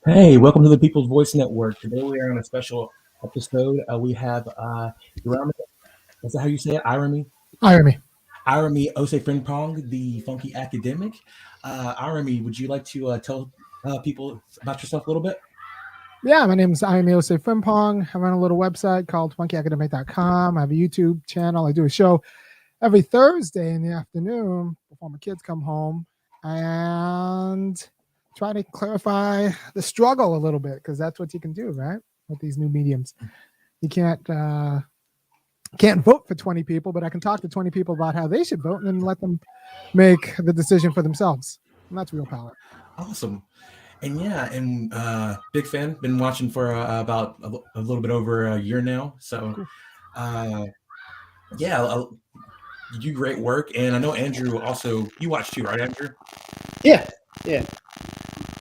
Hey, welcome to the People's Voice Network. Today we are on a special episode. We have Irami, is that how you say it? Irony. Irami Ose Frimpong, the funky academic. Irami, would you like to tell people about yourself a little bit? Yeah, my name is Irony Frimpong. I run a little website called funkyacademic.com. I have a YouTube channel. I do a show every Thursday in the afternoon before my kids come home and try to clarify the struggle a little bit because that's what you can do, right? With these new mediums. You can't vote for 20 people, but I can talk to 20 people about how they should vote and then let them make the decision for themselves. And that's real power. Awesome. And yeah, and big fan. Been watching for about a little bit over a year now. So, Cool. Yeah, you do great work. And I know Andrew also, you watch too, right, Andrew? Yeah, yeah.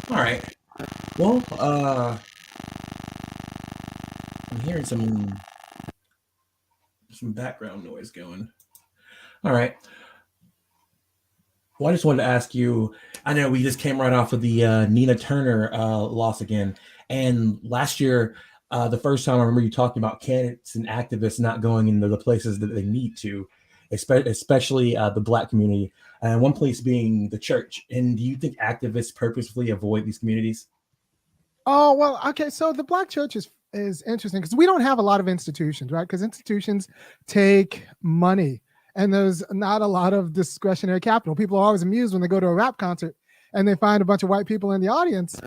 All right. Well, I'm hearing some background noise going. All right. Well, I just wanted to ask you. I know we just came right off of the Nina Turner loss again, and last year, the first time I remember you talking about candidates and activists not going into the places that they need to, especially the Black community, and one place being the church. And do you think activists purposefully avoid these communities? Oh, well, okay. So the Black church is interesting because we don't have a lot of institutions, right? Because institutions take money and there's not a lot of discretionary capital. People are always amused when they go to a rap concert and they find a bunch of white people in the audience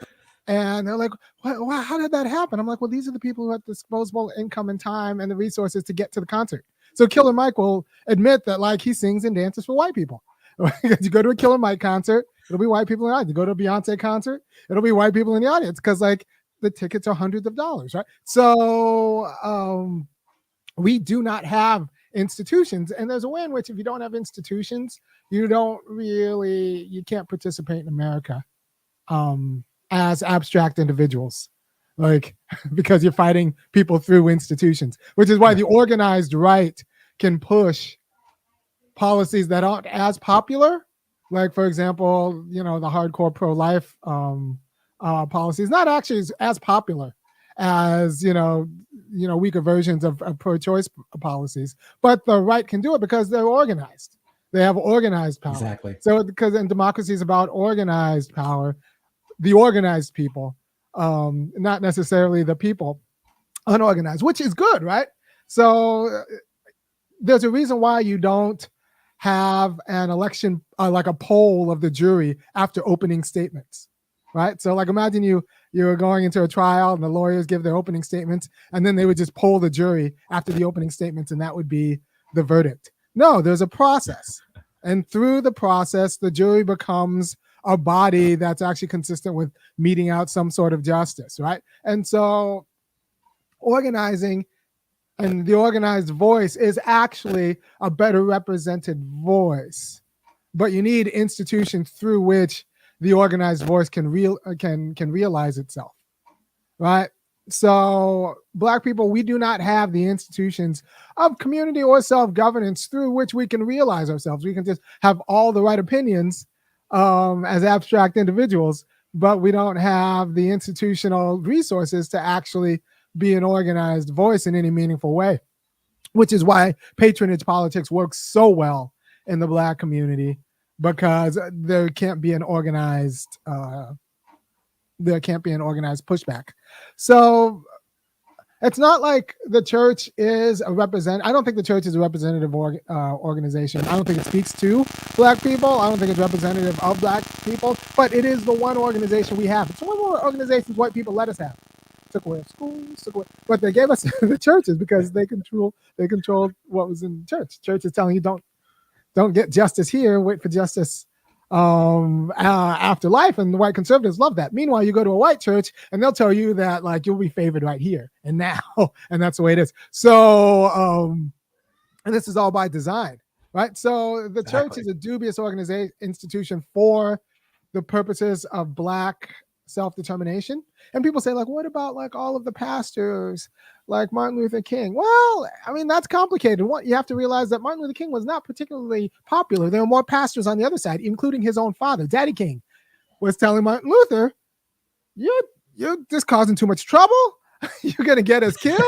and they're like, how did that happen? I'm like, well, these are the people who have disposable income and time and the resources to get to the concert. So Killer Mike will admit that like he sings and dances for white people. You go to a Killer Mike concert, it'll be white people in the audience. You go to a Beyonce concert, it'll be white people in the audience because like the tickets are hundreds of dollars, right? So we do not have institutions, and there's a way in which if you don't have institutions, you can't participate in America as abstract individuals, like because you're fighting people through institutions, which is why the organized right can push policies that aren't as popular, like for example, the hardcore pro-life policies, not actually as popular as weaker versions of pro-choice policies, but the right can do it because they're organized. They have organized power. Exactly. So because in democracy is about organized power, the organized people, not necessarily the people unorganized, which is good, right? So there's a reason why you don't have an election, like a poll of the jury after opening statements, right? So like imagine you're going into a trial and the lawyers give their opening statements and then they would just poll the jury after the opening statements and that would be the verdict. No, there's a process. And through the process, the jury becomes a body that's actually consistent with meting out some sort of justice, right? And so organizing and the organized voice is actually a better represented voice, but you need institutions through which the organized voice can realize itself, right? So Black people, we do not have the institutions of community or self-governance through which we can realize ourselves. We can just have all the right opinions as abstract individuals, but we don't have the institutional resources to actually be an organized voice in any meaningful way, which is why patronage politics works so well in the Black community, because there can't be an organized pushback. So it's not like the church is I don't think the church is a representative organization. I don't think it speaks to Black people. I don't think it's representative of Black people, but it is the one organization we have. It's one of the organizations white people let us have. Took away schools, but they gave us the churches because they controlled what was in the church. Church is telling you don't get justice here, wait for justice after life, and the white conservatives love that. Meanwhile, you go to a white church and they'll tell you that like you'll be favored right here and now, and that's the way it is. So and this is all by design, right? So the church is a dubious institution for the purposes of Black self-determination. And people say like, what about like all of the pastors like Martin Luther King? Well, I mean, that's complicated. You have to realize that Martin Luther King was not particularly popular. There were more pastors on the other side, including his own father. Daddy King was telling Martin Luther, you're just causing too much trouble. You're gonna get us killed.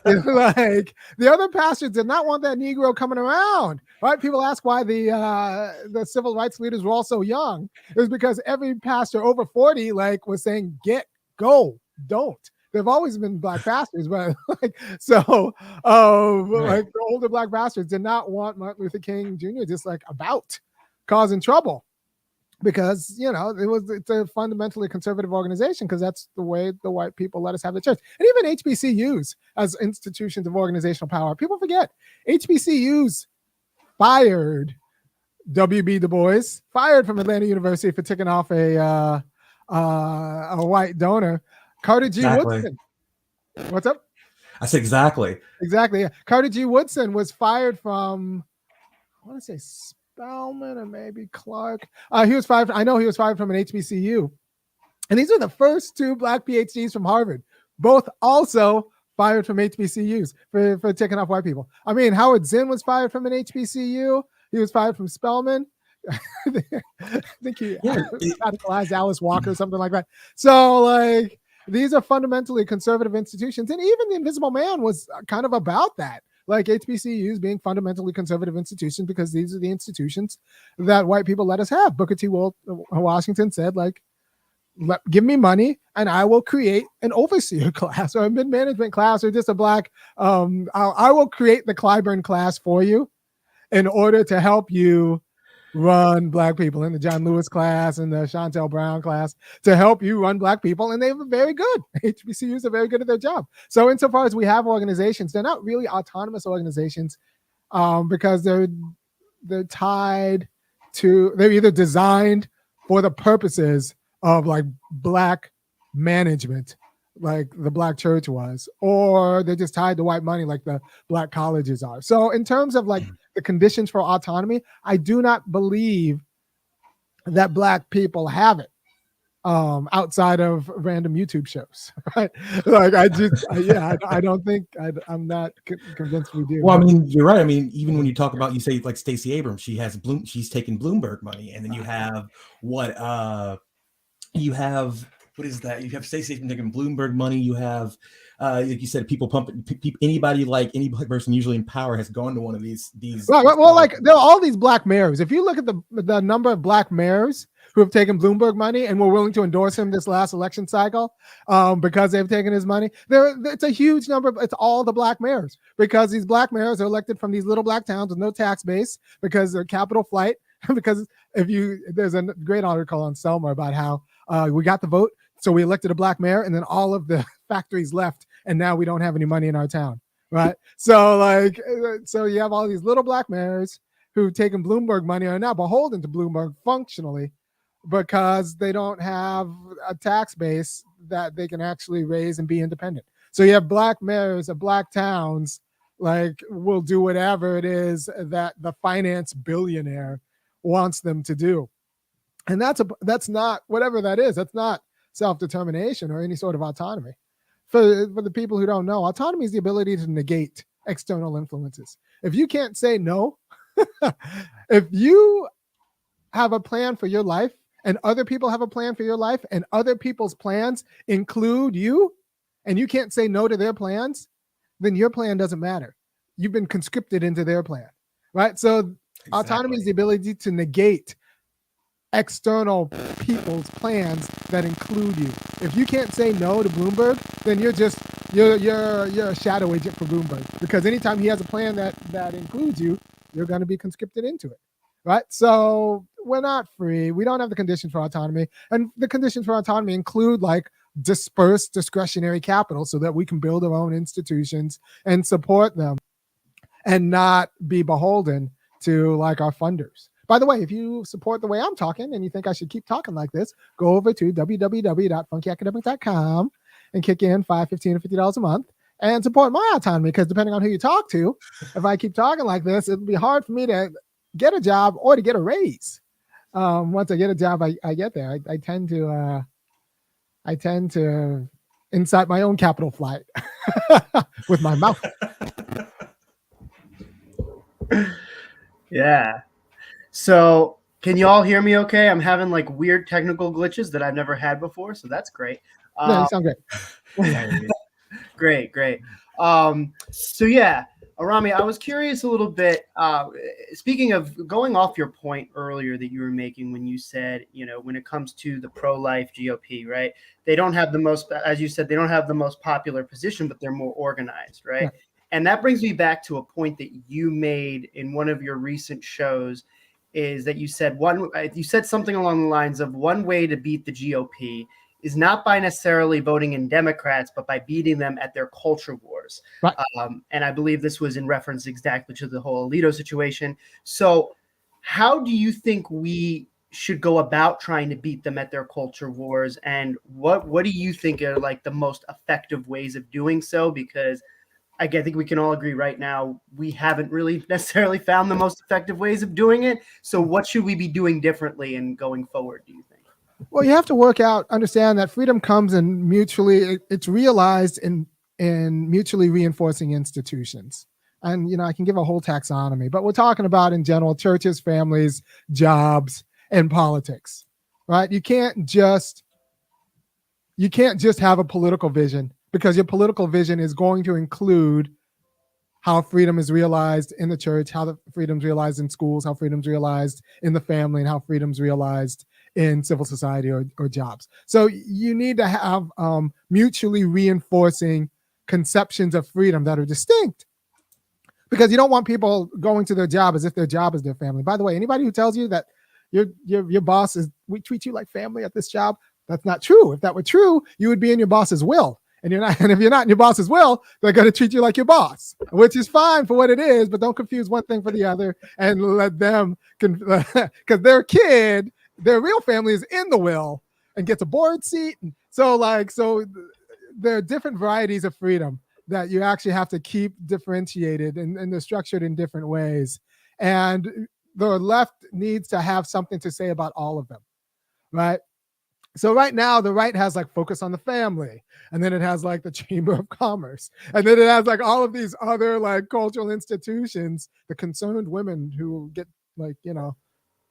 Like the other pastors did not want that Negro coming around. Right? People ask why the civil rights leaders were all so young. It was because every pastor over 40 like was saying, go, don't. There've always been black pastors, but like so like the older black pastors did not want Martin Luther King Jr. just like about causing trouble. Because it's a fundamentally conservative organization, because that's the way the white people let us have the church. And even HBCUs as institutions of organizational power, people forget HBCUs fired W.B. Du Bois, fired from Atlanta University for taking off a white donor. Carter G. Woodson. What's up? I said exactly. Yeah. Carter G. Woodson was fired from, I want to say Spelman or maybe Clark. He was fired. I know he was fired from an HBCU. And these are the first two black PhDs from Harvard, both also fired from HBCUs for taking off white people. I mean, Howard Zinn was fired from an HBCU. He was fired from Spelman. I think he radicalized Alice Walker or something like that. So, like, these are fundamentally conservative institutions. And even the Invisible Man was kind of about that. Like HBCUs being fundamentally conservative institutions, because these are the institutions that white people let us have. Booker T. Washington said, like, give me money and I will create an overseer class or a mid-management class, or just a black, I will create the Clyburn class for you in order to help you run black people, in the John Lewis class and the Chantel Brown class, to help you run black people. And they were very good. HBCUs are very good at their job. So insofar as we have organizations, they're not really autonomous organizations, because they're tied to, they're either designed for the purposes of like black management, like the black church was, or they're just tied to white money like the black colleges are. So in terms of like the conditions for autonomy, I do not believe that black people have it outside of random YouTube shows, right? Like I don't think, I'm not convinced we do. Well, I mean, you're right. I mean, even when you talk about, you say like Stacey Abrams, she's taking Bloomberg money, and then you have what is that? You have Stacey taking Bloomberg money. You have, like you said, people pumping. Anybody, like any black person, usually in power, has gone to one of these. Right. Well, like there are all these black mayors. If you look at the number of black mayors who have taken Bloomberg money and were willing to endorse him this last election cycle, because they've taken his money, it's a huge number. It's all the black mayors, because these black mayors are elected from these little black towns with no tax base, because they're capital flight. Because there's a great article on Selma about how we got the vote, so we elected a black mayor, and then all of the factories left, and now we don't have any money in our town, right? So you have all these little black mayors who've taken Bloomberg money, are now beholden to Bloomberg functionally, because they don't have a tax base that they can actually raise and be independent. So you have black mayors of black towns, like, will do whatever it is that the finance billionaire wants them to do. And that's not, whatever that is, that's not self-determination or any sort of autonomy. For the people who don't know, autonomy is the ability to negate external influences. If you can't say no, if you have a plan for your life and other people have a plan for your life, and other people's plans include you, and you can't say no to their plans, then your plan doesn't matter. You've been conscripted into their plan, right? So autonomy is the ability to negate external people's plans that include you. If you can't say no to Bloomberg, then you're a shadow agent for Bloomberg, because anytime he has a plan that includes you, you're going to be conscripted into it, right? So we're not free. We don't have the conditions for autonomy, and the conditions for autonomy include like dispersed discretionary capital, so that we can build our own institutions and support them and not be beholden to like our funders. By the way, if you support the way I'm talking and you think I should keep talking like this, go over to www.funkyacademic.com and kick in $5, $15, or $50 a month and support my autonomy, because depending on who you talk to, if I keep talking like this, it'll be hard for me to get a job or to get a raise. Once I get a job, I get there. I tend to incite my own capital flight with my mouth. Yeah. So can you all hear me okay? I'm having like weird technical glitches that I've never had before, so that's great. No, you sound great. Great. So yeah, Arami, I was curious a little bit. Speaking of going off your point earlier that you were making when you said, when it comes to the pro-life GOP, right? They don't have the most, as you said, they don't have the most popular position, but they're more organized, right? Right. And that brings me back to a point that you made in one of your recent shows, is that you said something along the lines of one way to beat the GOP is not by necessarily voting in Democrats, but by beating them at their culture wars. Right. And I believe this was in reference exactly to the whole Alito situation. So how do you think we should go about trying to beat them at their culture wars? And what do you think are like the most effective ways of doing so? Because I think we can all agree right now, we haven't really necessarily found the most effective ways of doing it. So what should we be doing differently and going forward, do you think? Well, you have to understand that freedom comes in it's realized in mutually reinforcing institutions. And, I can give a whole taxonomy, but we're talking about in general, churches, families, jobs, and politics, right? You can't just have a political vision, because your political vision is going to include how freedom is realized in the church, how the freedom's realized in schools, how freedom's realized in the family, and how freedom's realized in civil society or jobs. So you need to have mutually reinforcing conceptions of freedom that are distinct, because you don't want people going to their job as if their job is their family. By the way, anybody who tells you that your boss we treat you like family at this job, that's not true. If that were true, you would be in your boss's will. And you're not. And if you're not in your boss's will, they're going to treat you like your boss, which is fine for what it is. But don't confuse one thing for the other, and let them, because their kid, their real family is in the will and gets a board seat. And so there are different varieties of freedom that you actually have to keep differentiated, and they're structured in different ways. And the left needs to have something to say about all of them, right? So right now, the right has like focus on the family, and then it has like the Chamber of Commerce, and then it has like all of these other like cultural institutions, the concerned women who get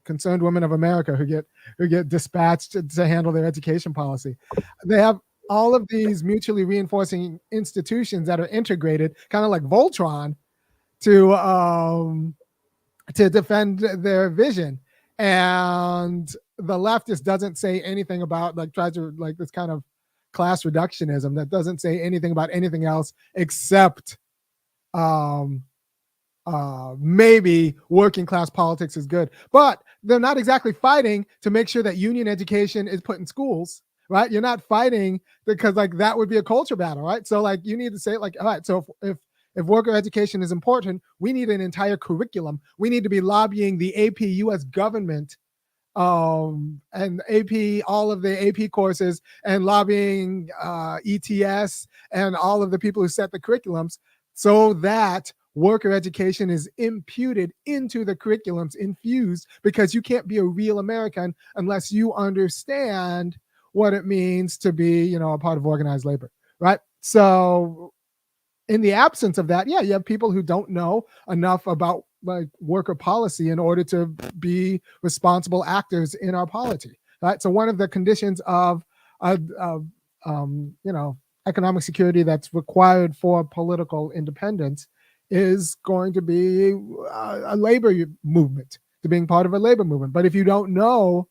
concerned women of America who get dispatched to handle their education policy. They have all of these mutually reinforcing institutions that are integrated, kind of like Voltron, to defend their vision. And the leftist doesn't say anything about tries to this kind of class reductionism that doesn't say anything about anything else except maybe working class politics is good. But they're not exactly fighting to make sure that union education is put in schools, right? You're not fighting because that would be a culture battle, right? So you need to say all right, so if worker education is important, we need an entire curriculum. We need to be lobbying the AP U.S. government and AP, all of the AP courses, and lobbying ETS and all of the people who set the curriculums, so that worker education is imputed into the curriculums, infused, because you can't be a real American unless you understand what it means to be, a part of organized labor, right? So in the absence of that, you have people who don't know enough about worker policy in order to be responsible actors in our polity, right? So one of the conditions of economic security that's required for political independence is going to be a labor movement, to being part of a labor movement. But if you don't know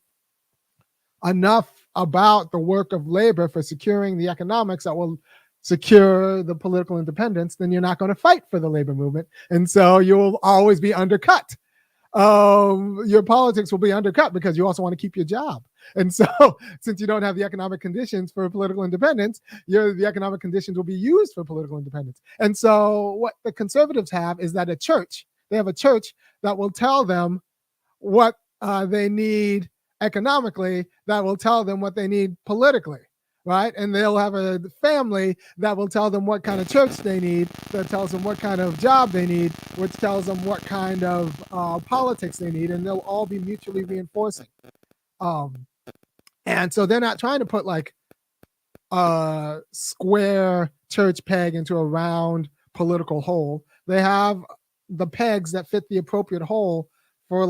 enough about the work of labor for securing the economics that will secure the political independence, then you're not going to fight for the labor movement. And so you'll always be undercut. Your politics will be undercut because you also want to keep your job. And so since you don't have the economic conditions for political independence, the economic conditions will be used for political independence. And so what the conservatives have is that they have a church that will tell them what they need economically, that will tell them what they need politically, right? And they'll have a family that will tell them what kind of church they need, that tells them what kind of job they need, which tells them what kind of politics they need, and they'll all be mutually reinforcing. And so they're not trying to put a square church peg into a round political hole. They have the pegs that fit the appropriate hole for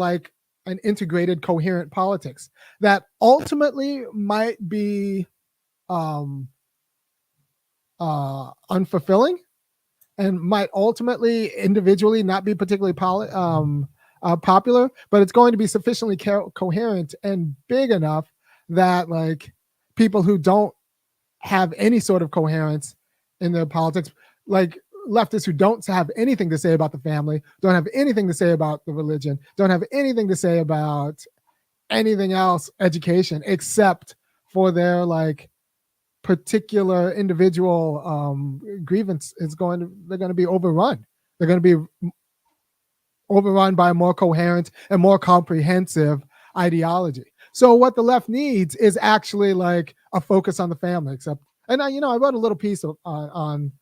an integrated, coherent politics that ultimately might be unfulfilling and might ultimately individually not be particularly popular, but it's going to be sufficiently coherent and big enough that like people who don't have any sort of coherence in their politics, like leftists who don't have anything to say about the family, don't have anything to say about the religion, don't have anything to say about anything else, education, except for their like particular individual grievance they're going to be overrun. They're going to be overrun by a more coherent and more comprehensive ideology. So what the left needs is actually like a focus on the family. And I wrote a little piece on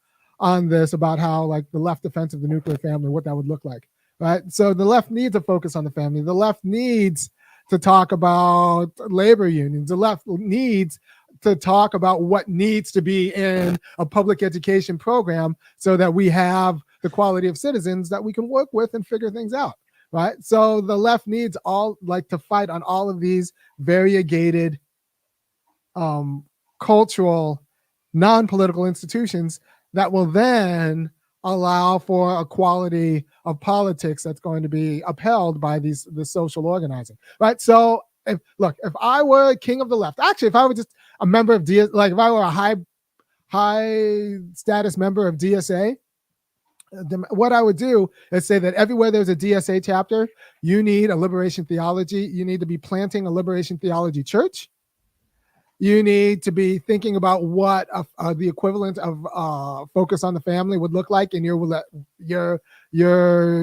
this about how like the left defense of the nuclear family, what that would look like, right? So the left needs a focus on the family. The left needs to talk about labor unions. The left needs to talk about what needs to be in a public education program so that we have the quality of citizens that we can work with and figure things out, right? So the left needs all like to fight on all of these variegated cultural, non-political institutions that will then allow for a quality of politics that's going to be upheld by the social organizing, right? So if I were king of the left, actually, if I were just a member of if I were a high status member of DSA, what I would do is say that everywhere there's a DSA chapter, you need a liberation theology. You need to be planting a liberation theology church. You need to be thinking about what the equivalent of focus on the family would look like in your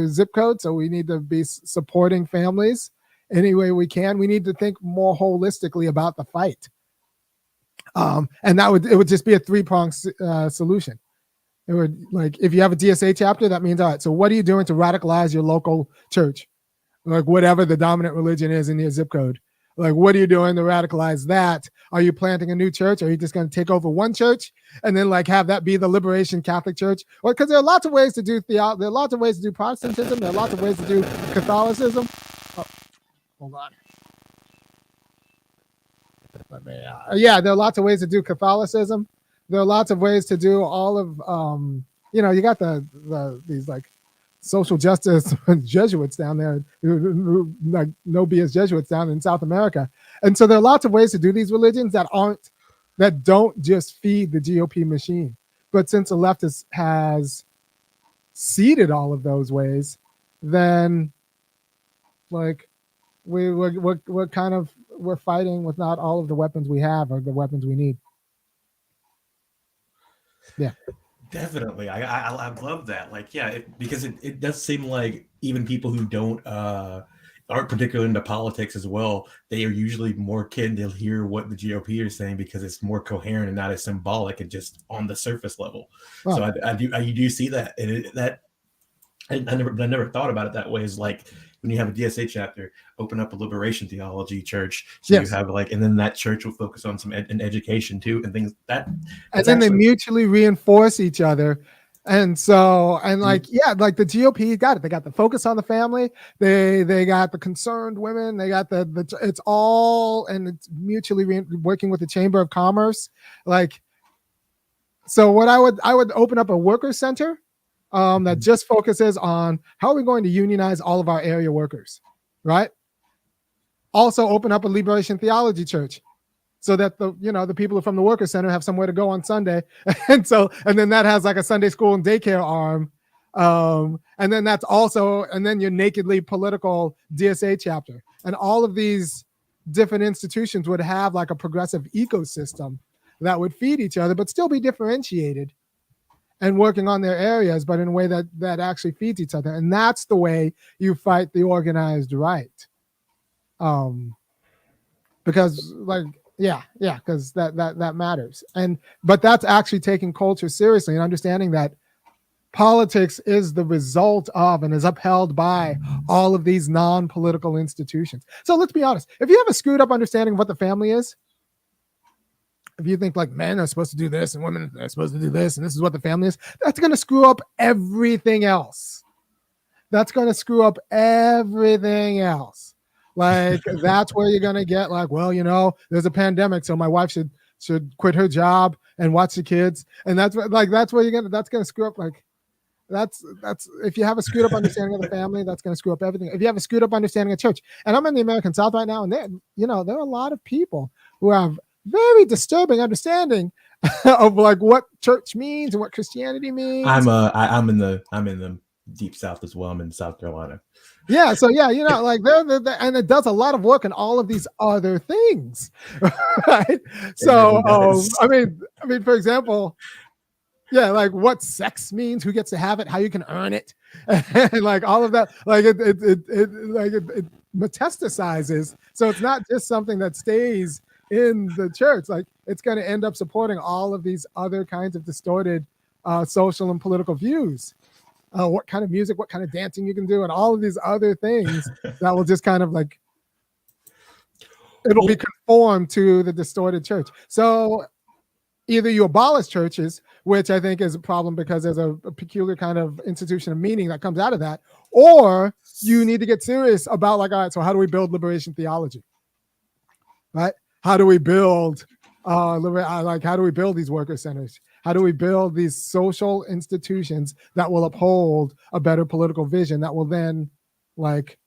zip code. So we need to be supporting families any way we can. We need to think more holistically about the fight. And it would just be a three-pronged solution. It would, like, if you have a DSA chapter, that means, all right, so what are you doing to radicalize your local church? Like whatever the dominant religion is in your zip code. Like, what are you doing to radicalize that? Are you planting a new church? Or are you just going to take over one church and then like have that be the Liberation Catholic Church? Or because there are lots of ways to do there are lots of ways to do Protestantism. There are lots of ways to do Catholicism. Oh, hold on. Yeah, there are lots of ways to do Catholicism. There are lots of ways to do all of you got these like social justice Jesuits down there, like no BS Jesuits down in South America. And so there are lots of ways to do these religions that don't just feed the GOP machine. But since the left has seeded all of those ways, then like we're fighting with not all of the weapons we have or the weapons we need. Yeah. Definitely. I love that. Like, yeah, because it does seem like even people who aren't particularly into politics as well, they are usually more keen to hear what the GOP is saying because it's more coherent and not as symbolic and just on the surface level. Oh. So I do see that. And I never thought about it that way. Is like when you have a DSA chapter, open up a liberation theology church. So yes. You have like, and then that church will focus on some education too, and things that. And then they mutually reinforce each other. And so, and like, yeah, like the GOP got it. They got the focus on the family. They got the concerned women. They got it's all, and it's mutually working with the Chamber of Commerce. Like, so what I would open up a worker center that just focuses on how are we going to unionize all of our area workers, right? Also open up a liberation theology church so that the people from the worker center have somewhere to go on Sunday. And then that has like a Sunday school and daycare arm. And then your nakedly political DSA chapter. And all of these different institutions would have like a progressive ecosystem that would feed each other, but still be differentiated and working on their areas, but in a way that actually feeds each other. And that's the way you fight the organized right. Because like, because that matters. But that's actually taking culture seriously and understanding that politics is the result of and is upheld by all of these non-political institutions. So let's be honest. If you have a screwed up understanding of what the family is, if you think like men are supposed to do this and women are supposed to do this, and this is what the family is, that's going to screw up everything else. That's going to screw up everything else. Like, that's where you're going to get like, well, there's a pandemic, so my wife should should quit her job and watch the kids. And that's where that's gonna screw up. Like that's if you have a screwed up understanding of the family, that's gonna screw up everything. If you have a screwed up understanding of church, and I'm in the American South right now, and there are a lot of people who have very disturbing understanding of like what church means and what Christianity means. I'm in the deep South as well. I'm in South Carolina. Yeah, so yeah, like they're and it does a lot of work in all of these other things, right? So I mean, for example, yeah, like what sex means, who gets to have it, how you can earn it, and like all of that, like it metastasizes. So it's not just something that stays in the church. Like it's going to end up supporting all of these other kinds of distorted social and political views. What kind of music, what kind of dancing you can do, and all of these other things that will just kind of like, it'll be conformed to the distorted church. So either you abolish churches, which I think is a problem because there's a peculiar kind of institution of meaning that comes out of that, or you need to get serious about like, all right, so how do we build liberation theology? Right? How do we build how do we build these worker centers? How do we build these social institutions that will uphold a better political vision that will then like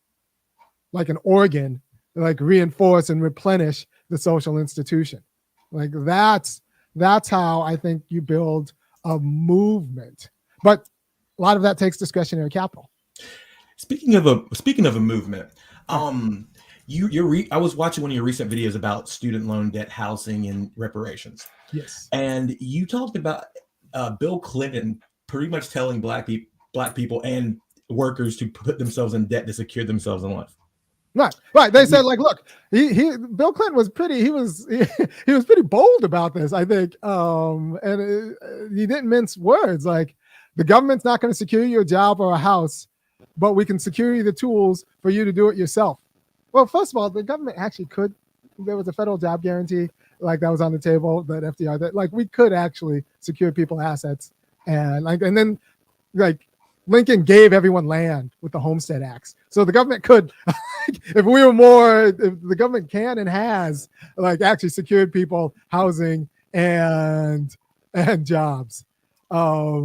an organ, like reinforce and replenish the social institution? Like that's how I think you build a movement. But a lot of that takes discretionary capital. Speaking of a movement, I was watching one of your recent videos about student loan debt, housing, and reparations. Yes. And you talked about Bill Clinton pretty much telling black people and workers to put themselves in debt to secure themselves in life. Right. They said, like, look, Bill Clinton was he was pretty bold about this, I think. And he didn't mince words. Like, the government's not going to secure you a job or a house, but we can secure you the tools for you to do it yourself. Well, first of all, the government actually could. There was a federal job guarantee, like that was on the table, that FDR, that like we could actually secure people assets, and then Lincoln gave everyone land with the Homestead Acts, so the government could, if the government can and has like actually secured people housing and jobs. But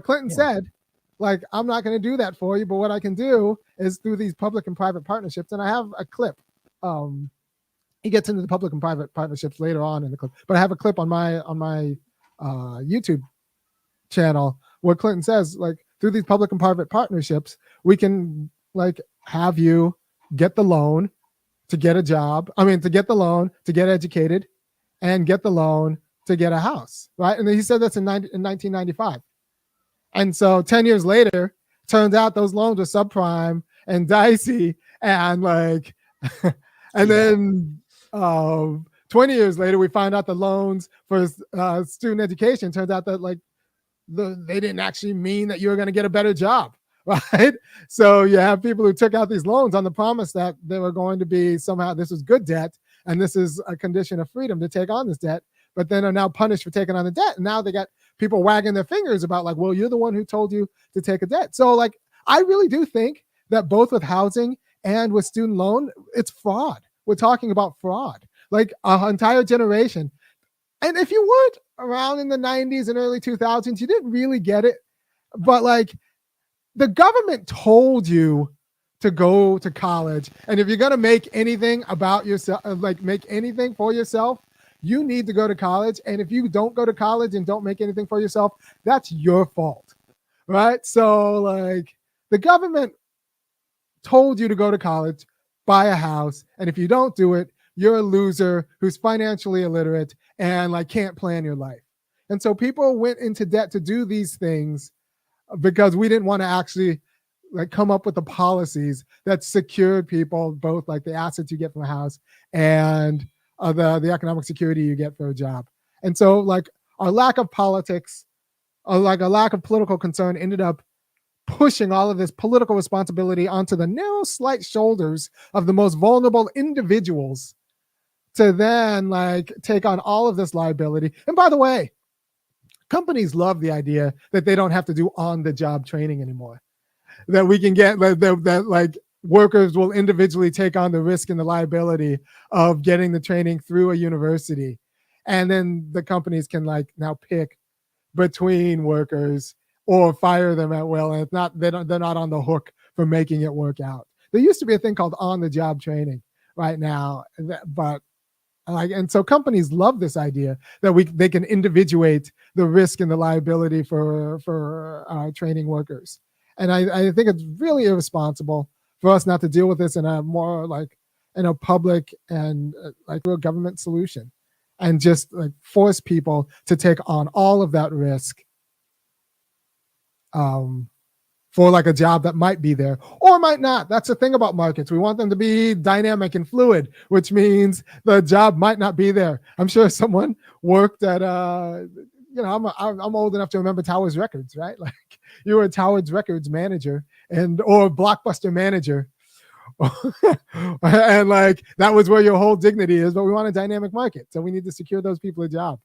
Clinton said, like, I'm not going to do that for you, but what I can do is through these public and private partnerships. And I have a clip. He gets into the public and private partnerships later on in the clip, but I have a clip on my YouTube channel where Clinton says, like, through these public and private partnerships, we can like have you get the loan to get a job. I mean, to get the loan to get educated, and get the loan to get a house, right? And he said that's in 1995. And so 10 years later, turns out those loans were subprime and dicey, and like, then 20 years later, we find out the loans for student education turns out that like they didn't actually mean that you were going to get a better job, right? So you have people who took out these loans on the promise that they were going to be somehow, this was good debt, and this is a condition of freedom to take on this debt, but then are now punished for taking on the debt. And now they got people wagging their fingers about like, well, you're the one who told you to take a debt. So like, I really do think that both with housing and with student loan, it's fraud. We're talking about fraud, like an entire generation. And if you weren't around in the 90s and early 2000s, you didn't really get it. But like, the government told you to go to college. And if you're going to make anything about yourself, like make anything for yourself, you need to go to college. And if you don't go to college and don't make anything for yourself, that's your fault, right? So like, the government told you to go to college, buy a house, and if you don't do it, you're a loser who's financially illiterate and like can't plan your life. And so people went into debt to do these things because we didn't want to actually like come up with the policies that secured people, both like the assets you get from a house and the economic security you get for a job. And so like our lack of politics, like a lack of political concern, ended up pushing all of this political responsibility onto the narrow, slight shoulders of the most vulnerable individuals to then like take on all of this liability. And by the way, companies love the idea that they don't have to do on-the-job training anymore. That we can get that like workers will individually take on the risk and the liability of getting the training through a university. And then the companies can like now pick between workers or fire them at will. And it's not, they're not on the hook for making it work out. There used to be a thing called on-the-job training right now, but and so companies love this idea that they can individuate the risk and the liability for training workers. And I think it's really irresponsible for us not to deal with this in a more like in a public and like real government solution, and just like force people to take on all of that risk for like a job that might be there or might not. That's the thing about markets. We want them to be dynamic and fluid, which means the job might not be there. I'm sure someone worked at, I'm old enough to remember Towers Records, right? Like you were a Towers Records manager or Blockbuster manager. And like that was where your whole dignity is, but we want a dynamic market. So we need to secure those people a job.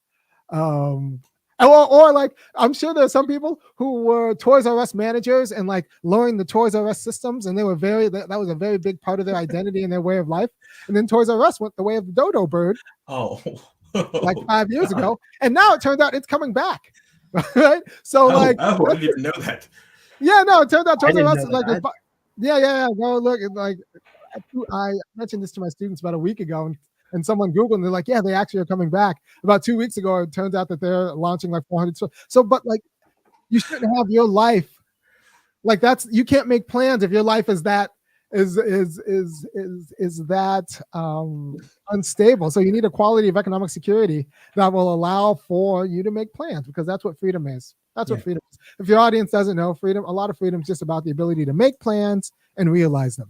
Or like I'm sure there's some people who were Toys R Us managers and like learning the Toys R Us systems, and they were that was a very big part of their identity and their way of life. And then Toys R Us went the way of the dodo bird. Like 5 years ago, and now it turns out it's coming back. Right? So I didn't even know that. Yeah, no, it turned out Toys R Us is like that. yeah. No, look, like I mentioned this to my students about a week ago, and someone Googled and they're like, yeah, they actually are coming back. About 2 weeks ago, it turns out that they're launching like 400. So, but like, you shouldn't have your life like that's. You can't make plans if your life is that unstable. So you need a quality of economic security that will allow for you to make plans, because that's what freedom is. That's what freedom is. If your audience doesn't know, a lot of freedom is just about the ability to make plans and realize them.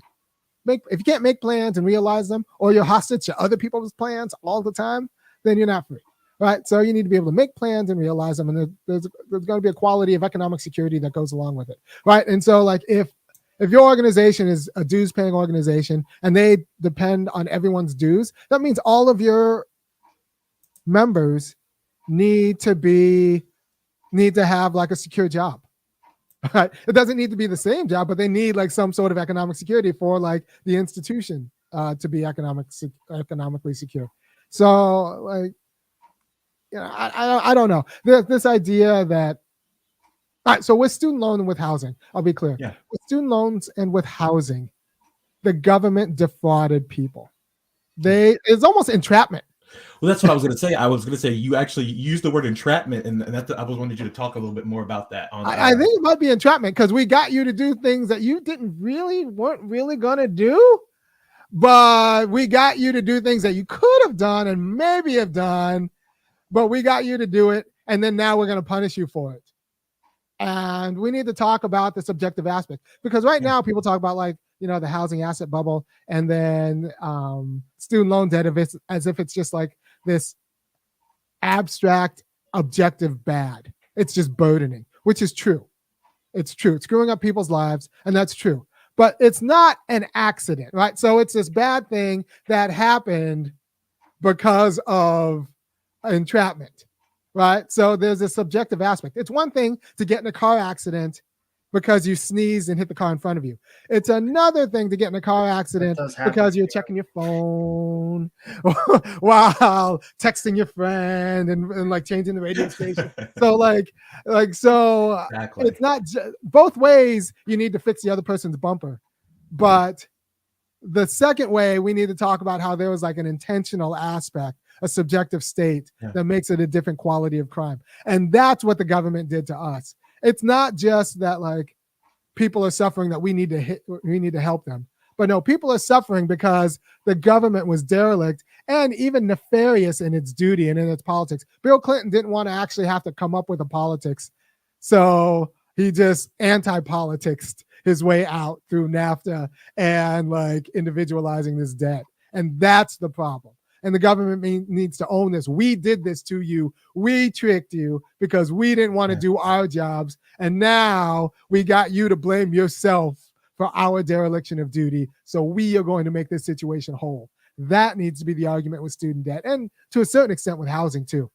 If you can't make plans and realize them, or you're hostage to other people's plans all the time, then you're not free, right? So you need to be able to make plans and realize them, and there's going to be a quality of economic security that goes along with it, right? And so like if your organization is a dues-paying organization and they depend on everyone's dues, that means all of your members need to have like a secure job. Right? It doesn't need to be the same job, but they need like some sort of economic security for like the institution to be economically secure. So like, I don't know. There's this idea that, all right, so with student loan and with housing, I'll be clear. Yeah. With student loans and with housing, the government defrauded people. It's almost entrapment. Well, that's what I was going to say. I was going to say you actually used the word entrapment, and that's I was wanted you to talk a little bit more about that. I think it might be entrapment because we got you to do things that you weren't really going to do, but we got you to do things that you could have done and maybe have done, but we got you to do it, and then now we're going to punish you for it. And we need to talk about the subjective aspect, because right now people talk about like, the housing asset bubble, and then student loan debt as if it's just like this abstract, objective bad. It's just burdening, which is true. It's true. It's screwing up people's lives, and that's true. But it's not an accident, right? So it's this bad thing that happened because of entrapment, right? So there's a subjective aspect. It's one thing to get in a car accident because you sneezed and hit the car in front of you. It's another thing to get in a car accident because you're checking your phone while texting your friend and like changing the radio station. So exactly. It's not both ways. You need to fix the other person's bumper, but the second way, we need to talk about how there was like an intentional aspect, a subjective state that makes it a different quality of crime. And that's what the government did to us. It's not just that like people are suffering that we need to help them. But no, people are suffering because the government was derelict and even nefarious in its duty and in its politics. Bill Clinton didn't want to actually have to come up with a politics. So he just anti-politicsed his way out through NAFTA and like individualizing this debt. And that's the problem. And the government needs to own this. We did this to you. We tricked you because we didn't want to do our jobs. And now we got you to blame yourself for our dereliction of duty. So we are going to make this situation whole. That needs to be the argument with student debt, and to a certain extent with housing too.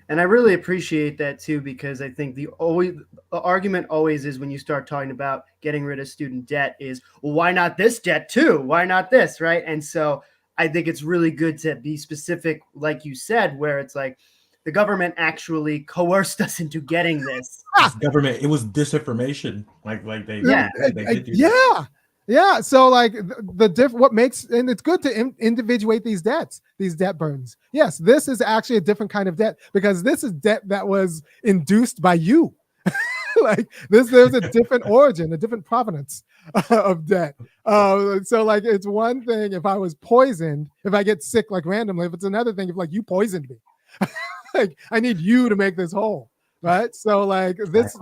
And I really appreciate that too, because I think the argument always is when you start talking about getting rid of student debt is, well, why not this debt too? Why not this, right? And so I think it's really good to be specific, like you said, where it's like the government actually coerced us into getting this. Government, it was disinformation. Like they Yeah. they did do that. Yeah. So like what makes, and it's good to individuate these debts, these debt burdens. Yes, this is actually a different kind of debt because this is debt that was induced by you. Like there's a different origin, a different provenance of debt. So like it's one thing if I was poisoned, if I get sick like randomly, if it's another thing if like you poisoned me. Like I need you to make this whole. Right. So like this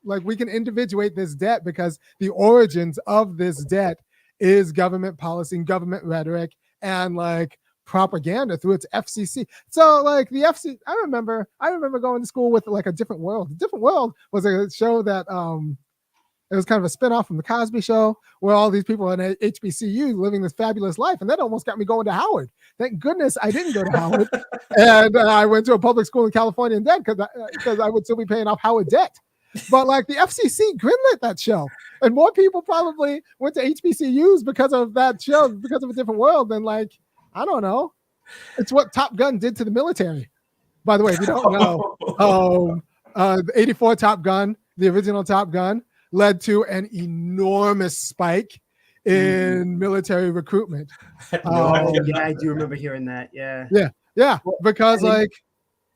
like we can individuate this debt because the origins of this debt is government policy and government rhetoric and like propaganda through its FCC. So like the FCC, I remember going to school with like a Different World. Different World was a show that it was kind of a spinoff from the Cosby Show where all these people in HBCU living this fabulous life. And that almost got me going to Howard. Thank goodness I didn't go to Howard. And I went to a public school in California instead because I would still be paying off Howard debt. But like the FCC greenlit that show. And more people probably went to HBCUs because of that show, because of A Different World than like, I don't know. It's what Top Gun did to the military. By the way, if you don't know, the 84 Top Gun, the original Top Gun, led to an enormous spike in military recruitment. Yeah, I do remember hearing that. Yeah, because like,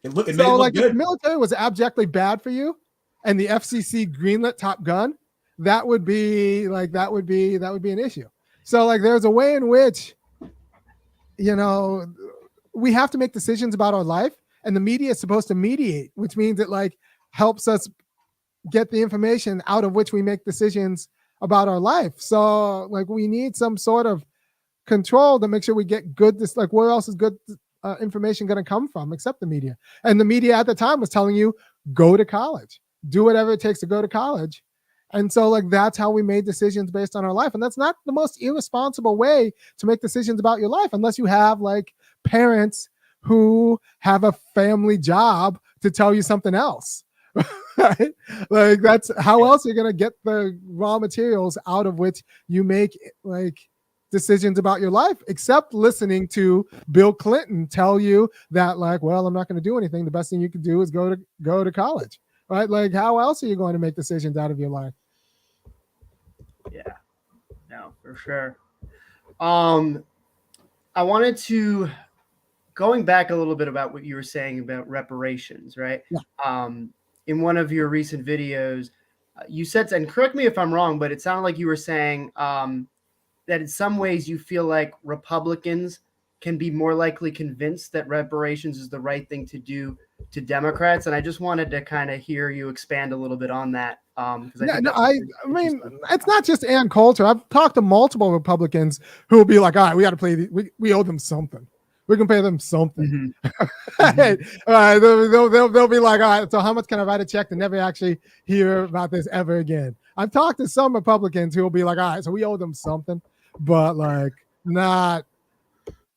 the military was abjectly bad for you, and the FCC greenlit Top Gun, that would be an issue. So like, there's a way in which, you know, we have to make decisions about our life, and the media is supposed to mediate, which means it like helps us get the information out of which we make decisions about our life. So like we need some sort of control to make sure we get good, like where else is good information going to come from except the media? And the media at the time was telling you, go to college, do whatever it takes to go to college. And so like, that's how we made decisions based on our life. And that's not the most irresponsible way to make decisions about your life, unless you have like parents who have a family job to tell you something else. Right? Like that's how else you're gonna get the raw materials out of which you make like decisions about your life, except listening to Bill Clinton tell you that like, well, I'm not going to do anything. The best thing you can do is go to college, right? Like how else are you going to make decisions out of your life? Yeah, no, for sure. I wanted to going back a little bit about what you were saying about reparations, right? Yeah. In one of your recent videos, you said, and correct me if I'm wrong, but it sounded like you were saying that in some ways you feel like Republicans can be more likely convinced that reparations is the right thing to do to Democrats. And I just wanted to kind of hear you expand a little bit on that. I mean, it's not just Ann Coulter. I've talked to multiple Republicans who will be like, all right, we got to play. We owe them something. We can pay them something. Mm-hmm. They'll be like, all right, so how much can I write a check to never actually hear about this ever again? I've talked to some Republicans who will be like, all right, so we owe them something, but like not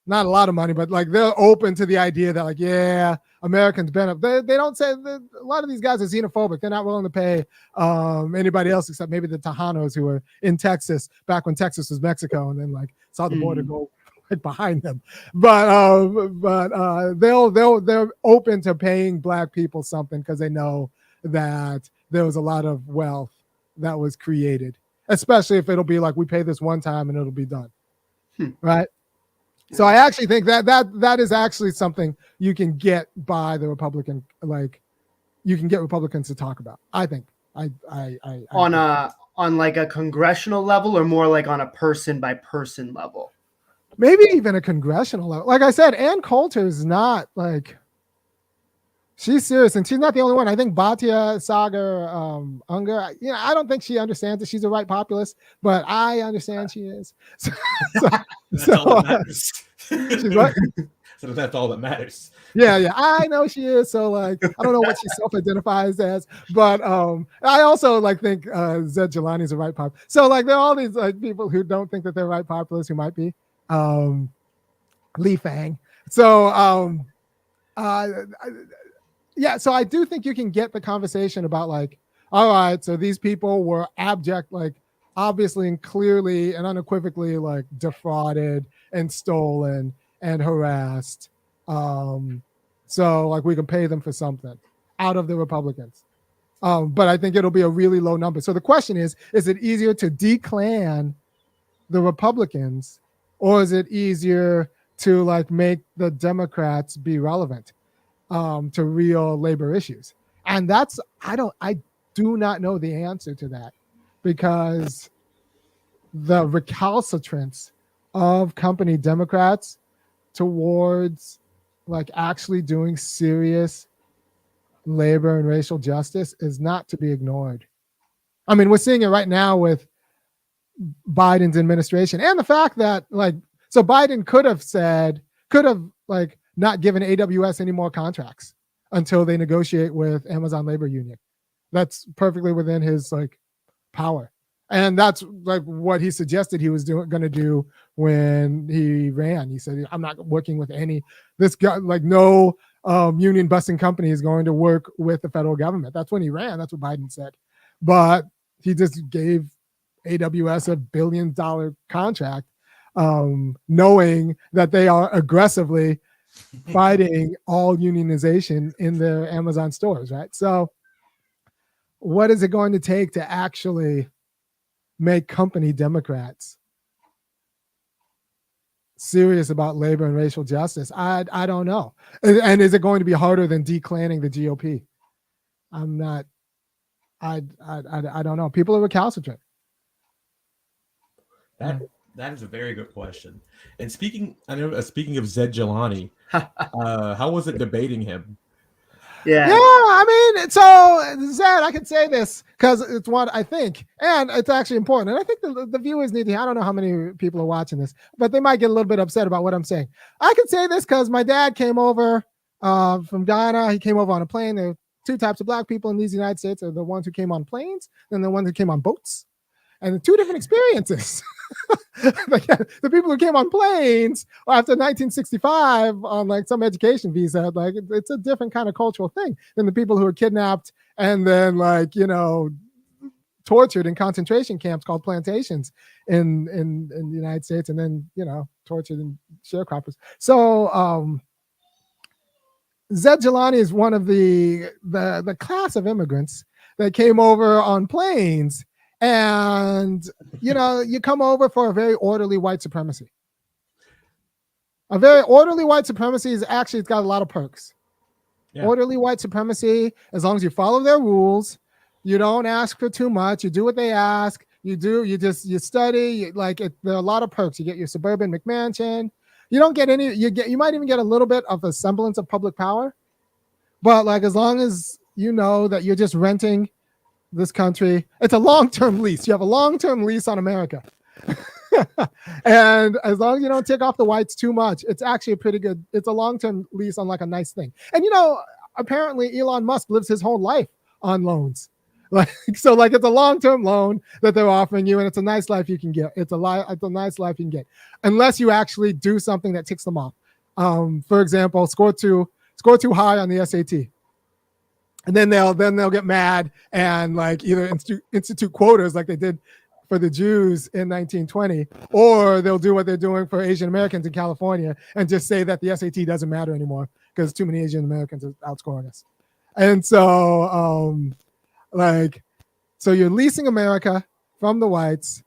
a lot of money, but like they're open to the idea that like, yeah, Americans benefit. They don't say a lot of these guys are xenophobic. They're not willing to pay anybody else except maybe the Tejanos who were in Texas back when Texas was Mexico, and then like saw the border go right behind them. But they're open to paying Black people something because they know that there was a lot of wealth that was created, especially if it'll be like we pay this one time and it'll be done, right? So I actually think that is actually something you can get by the Republican, like you can get Republicans to talk about. I think on like a congressional level, or more like on a person by person level. Maybe even a congressional level. Like I said, Ann Coulter is not like, she's serious, and she's not the only one. I think Bhatia Sagar Unger, I don't think she understands that she's a right populist, but I understand she is. That's all that matters. She's what? So that's all that matters. Yeah, I know she is. So like, I don't know what she self-identifies as, but I also like think Zed Jelani is a right populist. So like, there are all these like people who don't think that they're right populists who might be. Lee Fang. So yeah, so I do think you can get the conversation about like, all right, so these people were abject, like obviously and clearly and unequivocally like defrauded and stolen and harassed. So like we can pay them for something out of the Republicans. But I think it'll be a really low number. So the question is it easier to declan the Republicans, or is it easier to like make the Democrats be relevant to real labor issues? And that's I do not know the answer to that, because the recalcitrance of company Democrats towards like actually doing serious labor and racial justice is not to be ignored. I mean, we're seeing it right now with Biden's administration, and the fact that like, so Biden could have like not given AWS any more contracts until they negotiate with Amazon labor union. That's perfectly within his like power. And that's like what he suggested he was going to do when he ran. He said, I'm not working with this guy, like no union busting company is going to work with the federal government. That's when he ran. That's what Biden said. But he just gave AWS $1 billion contract, knowing that they are aggressively fighting all unionization in their Amazon stores, right? So what is it going to take to actually make company Democrats serious about labor and racial justice? I don't know. And is it going to be harder than declanning the GOP? I'm not. I don't know. People are recalcitrant. That is a very good question. And speaking of Zed Jelani, how was it debating him? Yeah. I mean, so Zed, I can say this because it's what I think, and it's actually important. And I think the viewers need to. I don't know how many people are watching this, but they might get a little bit upset about what I'm saying. I can say this because my dad came over from Ghana. He came over on a plane. There are two types of black people in these United States: are the ones who came on planes and the ones who came on boats. And the two different experiences. The people who came on planes after 1965 on like some education visa, like it's a different kind of cultural thing than the people who were kidnapped and then like, you know, tortured in concentration camps called plantations in the United States, and then, you know, tortured in sharecroppers. So Zed Jelani is one of the class of immigrants that came over on planes. And, you know, you come over for a very orderly white supremacy. A very orderly white supremacy is actually, it's got a lot of perks. Yeah. Orderly white supremacy, as long as you follow their rules, you don't ask for too much, you do what they ask, you study, there are a lot of perks. You get your suburban McMansion. You don't get any, you might even get a little bit of a semblance of public power. But like, as long as you know that you're just renting this country, it's a long-term lease. You have a long-term lease on America. And as long as you don't tick off the whites too much, it's actually it's a long-term lease on like a nice thing. And, you know, apparently Elon Musk lives his whole life on loans. So it's a long-term loan that they're offering you, and it's a nice life you can get. It's a nice life you can get, unless you actually do something that ticks them off. For example, score too high on the SAT. And then they'll get mad and like either institute quotas like they did for the Jews in 1920, or they'll do what they're doing for Asian Americans in California and just say that the SAT doesn't matter anymore because too many Asian Americans are outscoring us. And so, so you're leasing America from the whites,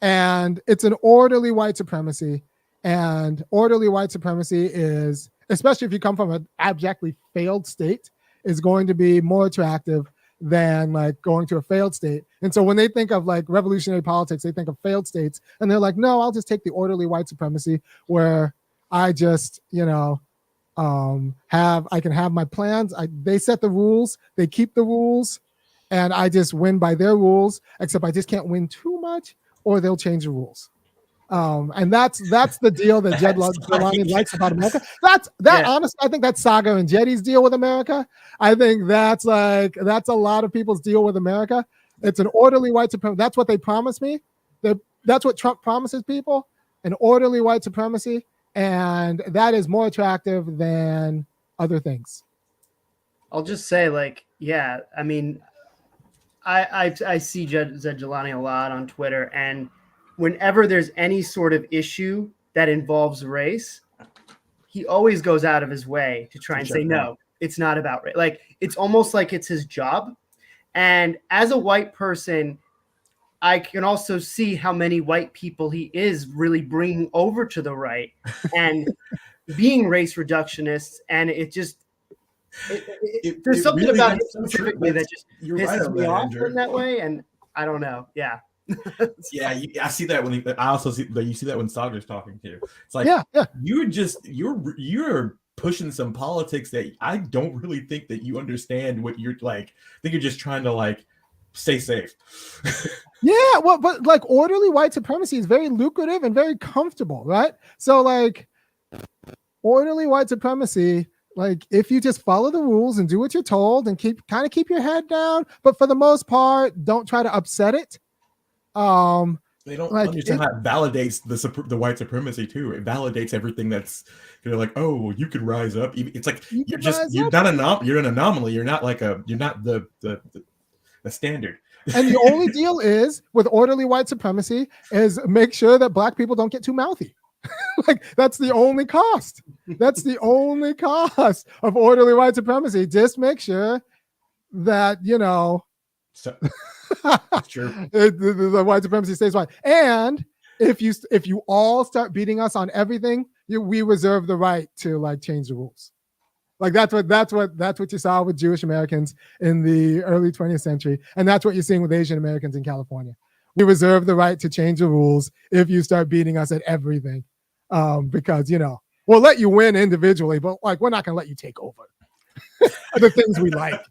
and it's an orderly white supremacy. And orderly white supremacy is, especially if you come from an abjectly failed state, is going to be more attractive than like going to a failed state. And so when they think of like revolutionary politics, they think of failed states, and they're like, no, I'll just take the orderly white supremacy where I just, you know, I can have my plans. They set the rules, they keep the rules, and I just win by their rules, except I just can't win too much or they'll change the rules. And that's the deal that Zed Jelani likes about America. Honestly, I think that's Saga and Jetty's deal with America. I think that's a lot of people's deal with America. It's an orderly white supremacy. That's what they promised me. That's what Trump promises people, an orderly white supremacy. And that is more attractive than other things. I'll just say, like, yeah, I mean, I see Zed Jelani a lot on Twitter, and whenever there's any sort of issue that involves race, he always goes out of his way to try and say, no, it's not about race. Like, it's almost like it's his job. And as a white person, I can also see how many white people he is really bringing over to the right and being race reductionists. And it just, there's something really, about him that's so true. specifically that just You're pisses right on me that, off Andrew. in that way. And I don't know. Yeah. Yeah, I see that when I also see that you see that when Sagar's talking too. It's like, Yeah. you're pushing some politics that I don't really think that you understand what you're like. I think you're just trying to like stay safe. Yeah, well, but like orderly white supremacy is very lucrative and very comfortable, right? So like orderly white supremacy, like if you just follow the rules and do what you're told and keep your head down, but for the most part, don't try to upset it. They don't like understand how it validates the white supremacy too. It validates everything that's, you're like, oh, you could rise up. It's like you're an anomaly. You're not the standard. And the only deal is with orderly white supremacy is make sure that black people don't get too mouthy. Like that's the only cost. That's the only cost of orderly white supremacy. Just make sure that So, that's true. the white supremacy stays white. And if you all start beating us on everything, we reserve the right to like change the rules. Like that's what you saw with Jewish Americans in the early 20th century, and that's what you're seeing with Asian Americans in California. We reserve the right to change the rules if you start beating us at everything, because we'll let you win individually, but like we're not going to let you take over the things we like.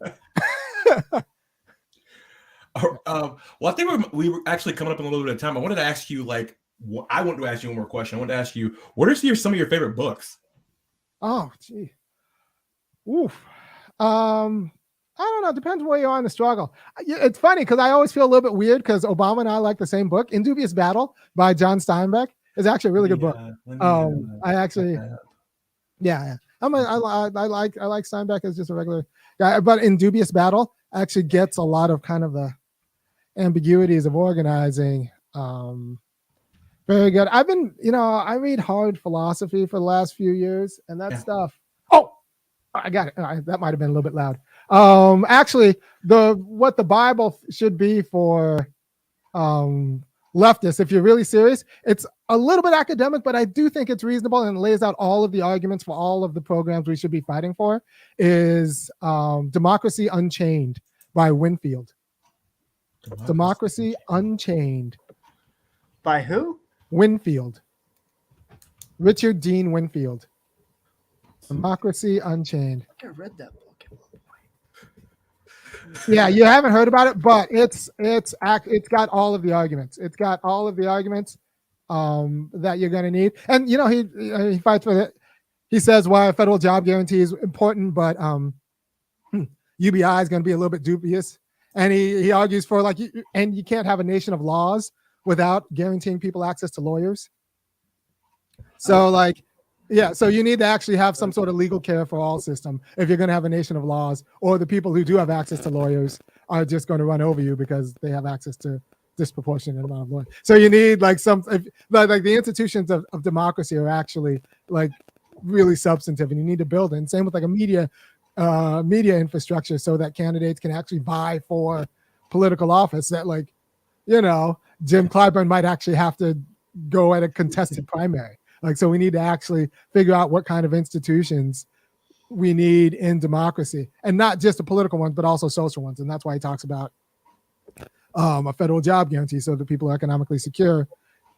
Well, I think we were actually coming up in a little bit of time. I wanted to ask you, one more question. I wanted to ask you, what are some of your favorite books? Oh, gee. Oof. I don't know. Depends where you are in the struggle. It's funny because I always feel a little bit weird because Obama and I like the same book. In Dubious Battle by John Steinbeck is actually a really good book. I actually, yeah. I like Steinbeck as just a regular guy, but In Dubious Battle actually gets a lot of kind of the ambiguities of organizing. Very good. I've been, I read hard philosophy for the last few years, and that stuff. Oh, I got it. That might have been a little bit loud. Actually, what the Bible should be for leftists, if you're really serious, it's a little bit academic, but I do think it's reasonable and lays out all of the arguments for all of the programs we should be fighting for, is Democracy Unchained by Winfield. Democracy Unchained. By who? Winfield. Richard Dean Winfield. Democracy Unchained. I think I read that book. Yeah, you haven't heard about it, but it's got all of the arguments. It's got all of the arguments that you're going to need. And he fights for it. He says why a federal job guarantee is important, but UBI is going to be a little bit dubious. And he argues for and you can't have a nation of laws without guaranteeing people access to lawyers. So so you need to actually have some sort of legal care for all system if you're going to have a nation of laws, or the people who do have access to lawyers are just going to run over you because they have access to disproportionate amount of lawyers. So you need the institutions of democracy are actually really substantive, and you need to build it. And same with a media infrastructure so that candidates can actually vie for political office. That Jim Clyburn might actually have to go at a contested primary. So we need to actually figure out what kind of institutions we need in democracy, and not just the political ones, but also social ones. And that's why he talks about a federal job guarantee so that people are economically secure,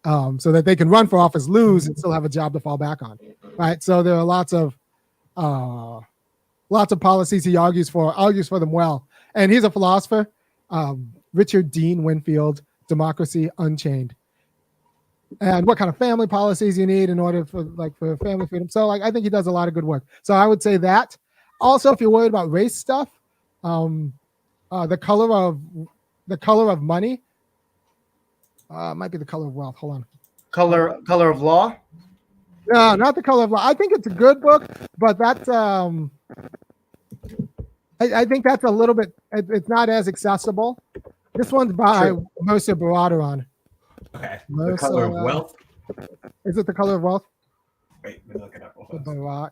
so that they can run for office, lose, and still have a job to fall back on. Right. So there are lots of policies he argues for them well. And he's a philosopher. Richard Dean Winfield, Democracy Unchained. And what kind of family policies you need in order for family freedom. So I think he does a lot of good work. So I would say that. Also, if you're worried about race stuff, the color of money might be The Color of Wealth. Hold on. Color of Law? No, not The Color of Law. I think it's a good book, but that's I think that's a little bit. It's not as accessible. This one's by True. Mercer Baradaran. Okay. The Mercer, Color of Wealth. Is it The Color of Wealth? Wait, let me look it up.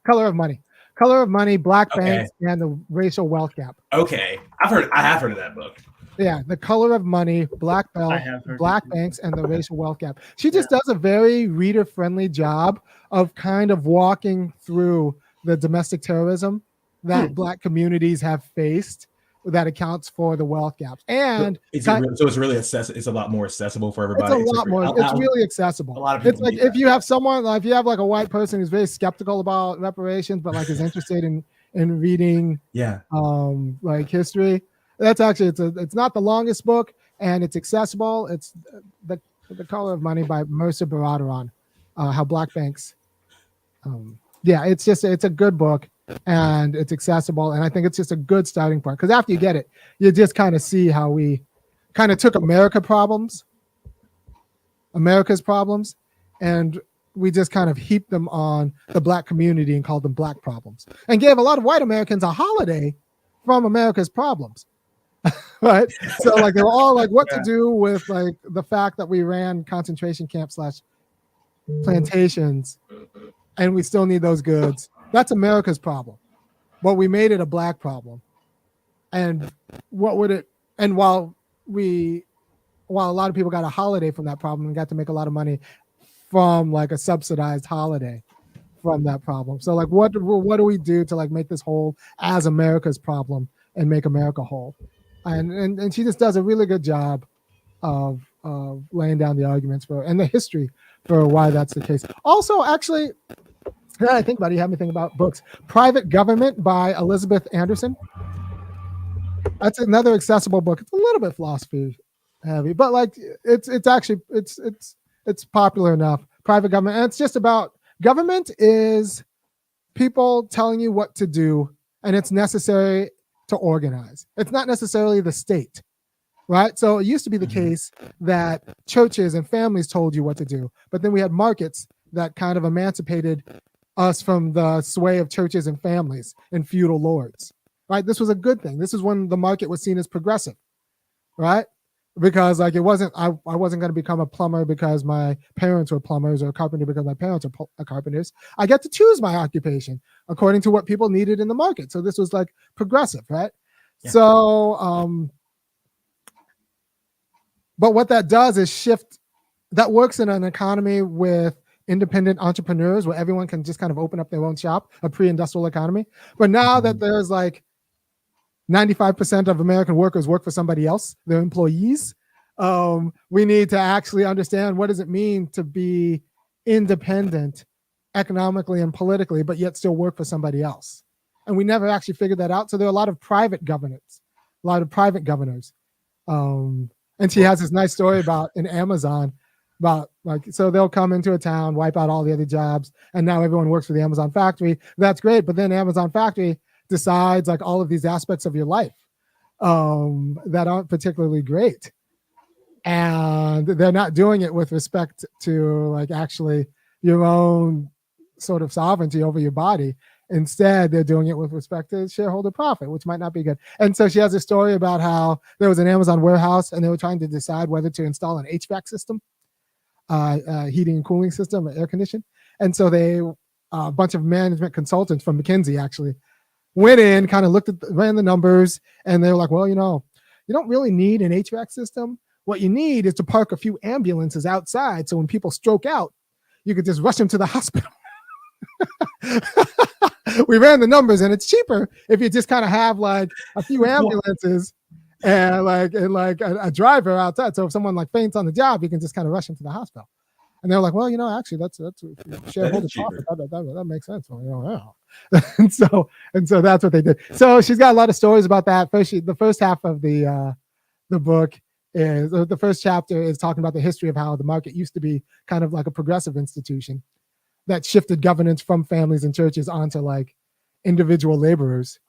Color of Money. Color of Money, Black Okay. Banks, and the Racial Wealth Gap. Okay, I have heard of that book. Yeah, The Color of Money, Black Banks, and the Racial Wealth Gap. She just does a very reader-friendly job of kind of walking through the domestic terrorism that Black communities have faced that accounts for the wealth gaps. And it's really accessible. It's a lot more accessible for everybody. It's a lot more. It's really accessible. A lot of people. It's like if you have someone, like if you have like a white person who's very skeptical about reparations, but like is interested in reading, like history. That's actually it's not the longest book, and it's accessible. It's the Color of Money by Mercer Baradaran. How Black Banks. It's a good book. And it's accessible, and I think it's just a good starting point, because after you get it, you just kind of see how we kind of took America's problems, and we just kind of heaped them on the Black community and called them Black problems, and gave a lot of white Americans a holiday from America's problems. Right? So like they were all like, what to do with like the fact that we ran concentration camps / plantations, and we still need those goods. That's America's problem, but we made it a Black problem. And what would it? And while a lot of people got a holiday from that problem and got to make a lot of money from like a subsidized holiday from that problem. So like, what do we do to like make this whole as America's problem and make America whole? And she just does a really good job of laying down the arguments for and the history for why that's the case. Also, actually. Now I think about it, you have me think about books. Private Government by Elizabeth Anderson. That's another accessible book. It's a little bit philosophy heavy, but like it's popular enough. Private Government, and it's just about government is people telling you what to do, and it's necessary to organize. It's not necessarily the state, right? So it used to be the case that churches and families told you what to do, but then we had markets that kind of emancipated us from the sway of churches and families and feudal lords, right? This was a good thing. This is when the market was seen as progressive, right? Because like it wasn't, I wasn't going to become a plumber because my parents were plumbers, or a carpenter because my parents are carpenters. I get to choose my occupation according to what people needed in the market. So this was like progressive, right? Yeah. So, but what that does is shift, that works in an economy with independent entrepreneurs where everyone can just kind of open up their own shop, a pre-industrial economy. But now that there's like 95% of American workers work for somebody else, they're employees, we need to actually understand what does it mean to be independent economically and politically, but yet still work for somebody else. And we never actually figured that out. So there are a lot of private governors. And she has this nice story about in Amazon about like, so they'll come into a town, wipe out all the other jobs, and now everyone works for the Amazon factory. That's great. But then Amazon factory decides like all of these aspects of your life that aren't particularly great. And they're not doing it with respect to like actually your own sort of sovereignty over your body. Instead, they're doing it with respect to shareholder profit, which might not be good. And so she has a story about how there was an Amazon warehouse and they were trying to decide whether to install an HVAC system. Heating and cooling system, air conditioning. And so they, a bunch of management consultants from McKinsey actually went in, kind of ran the numbers, and they were like, well, you don't really need an HVAC system. What you need is to park a few ambulances outside. So when people stroke out, you could just rush them to the hospital. We ran the numbers, and it's cheaper if you just kind of have like a few ambulances and a driver outside. So if someone like faints on the job, you can just kind of rush them to the hospital. And they're like, well, actually, that's shareholder profit. That makes sense. Well, and so that's what they did. So she's got a lot of stories about that. The first half of the book is the first chapter is talking about the history of how the market used to be kind of like a progressive institution that shifted governance from families and churches onto like individual laborers.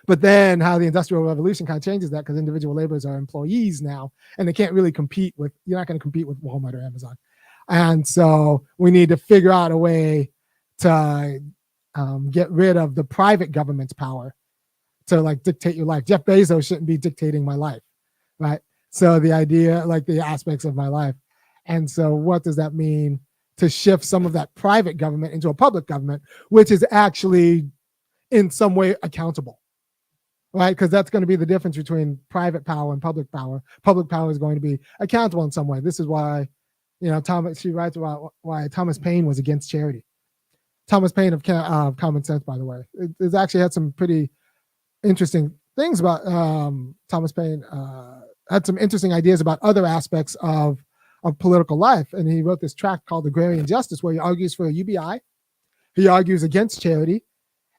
But then how the Industrial Revolution kind of changes that, because individual laborers are employees now, and they can't really compete with, you're not going to compete with Walmart or Amazon. And so we need to figure out a way to get rid of the private government's power to like dictate your life. Jeff Bezos shouldn't be dictating my life, right? So the idea, like the aspects of my life. And so what does that mean to shift some of that private government into a public government, which is actually in some way accountable, right? Because that's going to be the difference between private power and public power. Public power is going to be accountable in some way. This is why, she writes about why Thomas Paine was against charity. Thomas Paine of Common Sense, by the way, it's actually had some pretty interesting things about Thomas Paine. Had some interesting ideas about other aspects of political life, and he wrote this tract called Agrarian Justice, where he argues for a UBI. He argues against charity,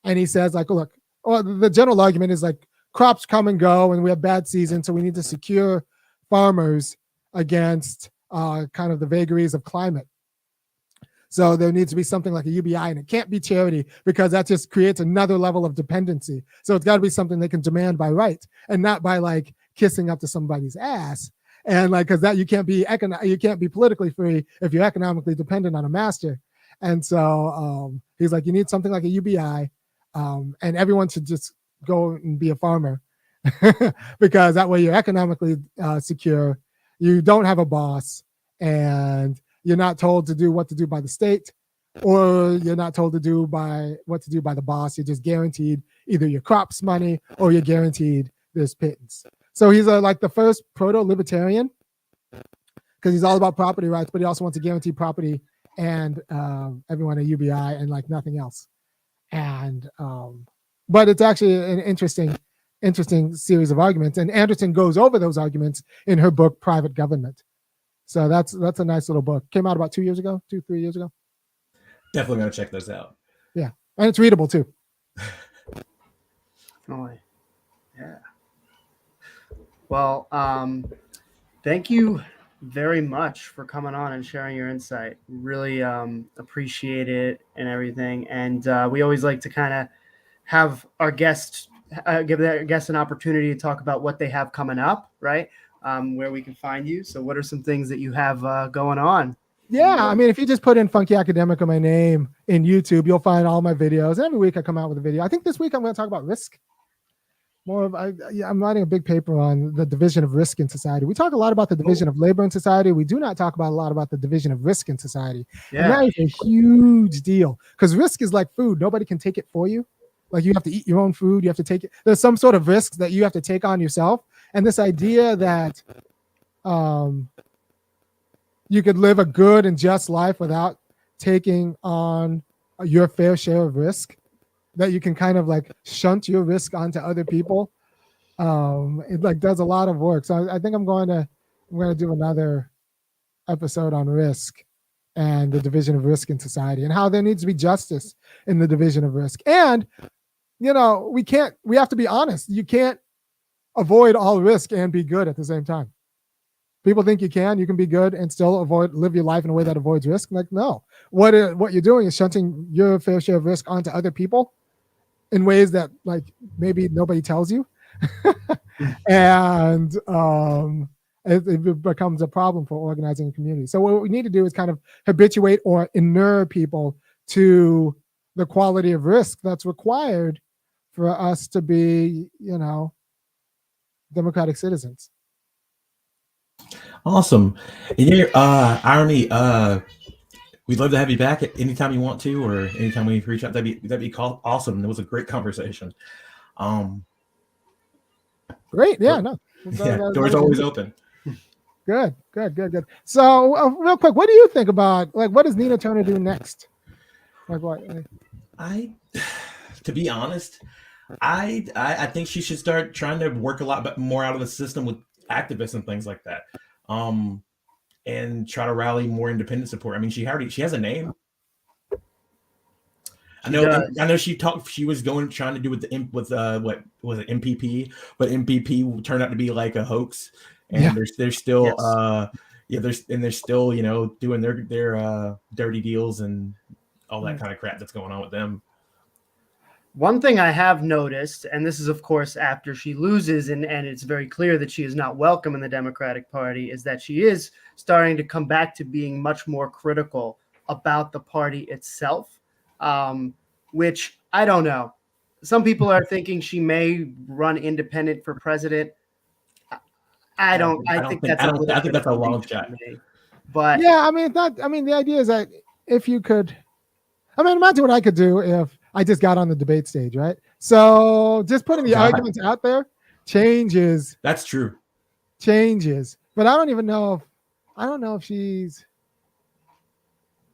and he says, like, look, the general argument is like crops come and go, and we have bad seasons, so we need to secure farmers against kind of the vagaries of climate. So there needs to be something like a UBI, and it can't be charity because that just creates another level of dependency. So it's got to be something they can demand by right and not by like kissing up to somebody's ass. And like, because that you can't be politically free if you're economically dependent on a master. And so he's like, you need something like a UBI, and everyone should just go and be a farmer because that way you're economically secure. You don't have a boss, and you're not told to do what to do by the state, or you're not told to do what to do by the boss. You're just guaranteed either your crops money or you're guaranteed this pittance. So he's like the first proto-libertarian because he's all about property rights, but he also wants to guarantee property and everyone a UBI and like nothing else. And but it's actually an interesting series of arguments. And Anderson goes over those arguments in her book, Private Government. So that's a nice little book. Came out about 3 years ago. Definitely gonna check those out. Yeah, and it's readable too. Definitely. Yeah. Well, thank you very much for coming on and sharing your insight. Really appreciate it and everything. And we always like to kind of have our guests give their guests an opportunity to talk about what they have coming up, right? Where we can find you. So what are some things that you have going on? Yeah, I mean, if you just put in Funky Academic or my name in YouTube, you'll find all my videos. Every week I come out with a video. I think this week I'm going to talk about risk. I'm writing a big paper on the division of risk in society. We talk a lot about the division of labor in society. We do not talk about a lot about the division of risk in society. Yeah. And that is a huge deal because risk is like food. Nobody can take it for you. Like you have to eat your own food. You have to take it. There's some sort of risk that you have to take on yourself. And this idea that you could live a good and just life without taking on your fair share of risk, that you can kind of like shunt your risk onto other people. It like does a lot of work. So I think I'm going to do another episode on risk and the division of risk in society and how there needs to be justice in the division of risk. And, we have to be honest. You can't avoid all risk and be good at the same time. People think you can be good and still live your life in a way that avoids risk. Like, no, what you're doing is shunting your fair share of risk onto other people in ways that like maybe nobody tells you. And it becomes a problem for organizing a community. So what we need to do is kind of habituate or inure people to the quality of risk that's required for us to be, democratic citizens. Awesome. And Irony, we'd love to have you back at anytime you want to, or anytime we reach out. That'd be awesome. It was a great conversation. Great. Yeah. No. Doors always open. Good. So, real quick, what do you think about what does Nina Turner do next? Like what? To be honest, I think she should start trying to work a lot more out of the system with activists and things like that. And try to rally more independent support. I mean, she has a name. I know she was trying to do with what was it, MPP, but MPP turned out to be like a hoax, and they're still they're still doing their dirty deals and all that kind of crap that's going on with them. One thing I have noticed, and this is, of course, after she loses, and it's very clear that she is not welcome in the Democratic Party, is that she is starting to come back to being much more critical about the party itself, which I don't know. some people are thinking she may run independent for president. I think that's a long shot. But yeah, I mean, it's not. I mean, the idea is that if you could, I mean, imagine what I could do if I just got on the debate stage, right? So just putting the arguments out there changes. That's true. Changes, but I don't know if she's.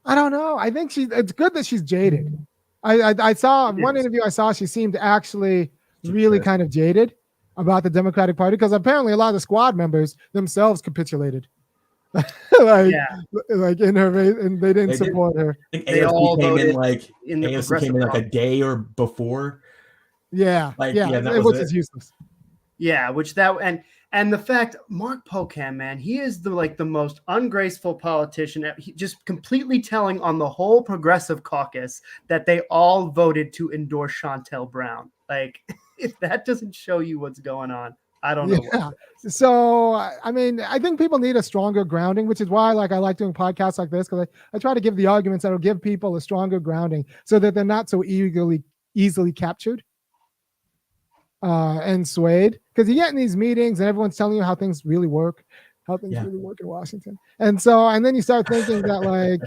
I don't know. I think it's good that she's jaded. I saw one interview I saw, she seemed actually really kind of jaded about the Democratic Party because apparently a lot of the squad members themselves capitulated. like in her race, and they didn't support her. They all came voted in like in the AFC came in like a day or before. Yeah, which is useless. Yeah, and the fact Mark Pocan, man, he is the most ungraceful politician. He just completely telling on the whole progressive caucus that they all voted to endorse Shontel Brown. Like, if that doesn't show you what's going on, I don't know. Yeah. So, I mean, I think people need a stronger grounding, which is why I like doing podcasts like this, because I try to give the arguments that will give people a stronger grounding so that they're not so easily captured and swayed. Because you get in these meetings and everyone's telling you how things really work, really work in Washington. And then you start thinking that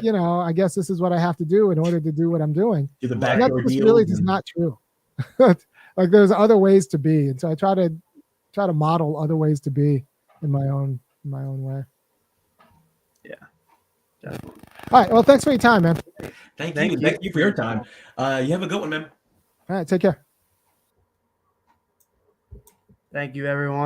I guess this is what I have to do in order to do what I'm doing. Do the and that's really just not true. There's other ways to be. And so I try to model other ways to be in my own way. Yeah, definitely. All right. Well, thanks for your time, man. Thank you for your time. You have a good one, man. All right. Take care. Thank you, everyone.